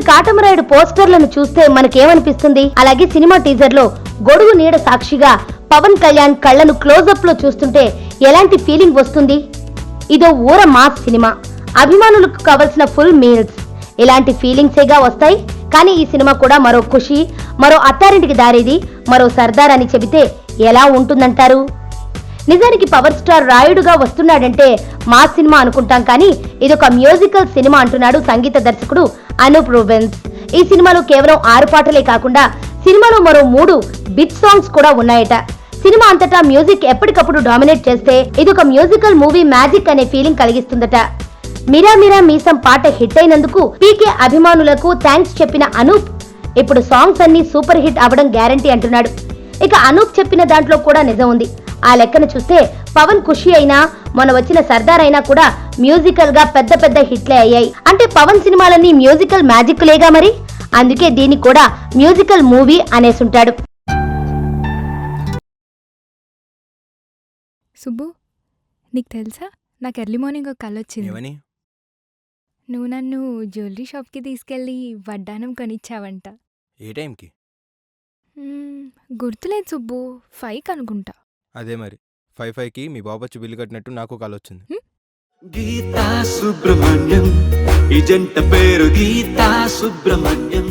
కాటమరాయుడు పోస్టర్లను చూస్తే మనకేమనిపిస్తుంది? అలాగే cinema teaser లో గొడుగు నీడ సాక్షిగా పవన్ కళ్యాణ్ కళ్లను క్లోజప్ లో చూస్తుంటే ఎలాంటి ఫీలింగ్ వస్తుంది? ఇదో ఊర మాస్ సినిమా, అభిమానులకు కావలసిన ఫుల్ మీల్స్, ఇలాంటి ఫీలింగ్సేగా వస్తాయి. కానీ ఈ సినిమా కూడా మరో ఖుషి, మరో అత్తారింటికి దారేది, మరో సర్దార్ అని చెబితే ఎలా ఉంటుందంటారు? నిజానికి పవర్ స్టార్ రాయుడుగా వస్తున్నాడంటే మా సినిమా అనుకుంటాం, కానీ ఇదొక మ్యూజికల్ సినిమా అంటున్నాడు సంగీత దర్శకుడు అనూప్ రూబెన్స్. ఈ సినిమాలో కేవలం 6 పాటలే కాకుండా సినిమాలో మరో 3 బిట్ సాంగ్స్ కూడా ఉన్నాయట. సినిమా అంతటా మ్యూజిక్ ఎప్పటికప్పుడు డామినేట్ చేస్తే ఇదొక మ్యూజికల్ మూవీ మ్యాజిక్ అనే ఫీలింగ్ కలిగిస్తుందట. మిరా మిరా మీసం పాట హిట్ అయినందుకు పీకే అభిమానులకు థ్యాంక్స్ చెప్పిన అనూప్ ఇప్పుడు సాంగ్స్ అన్ని సూపర్ హిట్ అవడం గ్యారంటీ అంటున్నాడు. ఇక అనూప్ చెప్పిన దాంట్లో కూడా నిజం ఉంది. ఆ లెక్కన చూస్తే పవన్ ఖుషి అయినా మొన్న వచ్చిన సర్దార్ అయినా కూడా మ్యూజికల్ గా పెద్ద పెద్ద హిట్లే అయ్యాయి. అంటే పవన్ సినిమాలన్నీ మ్యూజికల్ మ్యాజిక్లేగా మరి, అందుకే దీన్ని కూడా మ్యూజికల్ మూవీ అనేసుంటాడు. సుబ్బు, నీకు తెలుసా, నాకు ఎర్లీ మార్నింగ్ ఒక కల వచ్చింది. నువ్వు నన్ను జ్యువెలరీ షాప్కి తీసుకెళ్ళి వడ్డానం కొనిచ్చావంట. ఏ టైంకి? గుర్తులేదు సుబ్బు, 5కి అనుకుంటా. అదే మరి 5:05కి మీ బాబొచ్చి బిల్లు కట్టినట్టు నాకు కాల్ వచ్చింది. గీతా సుబ్రహ్మణ్యం, ఈ జంట పేరు గీతా సుబ్రహ్మణ్యం.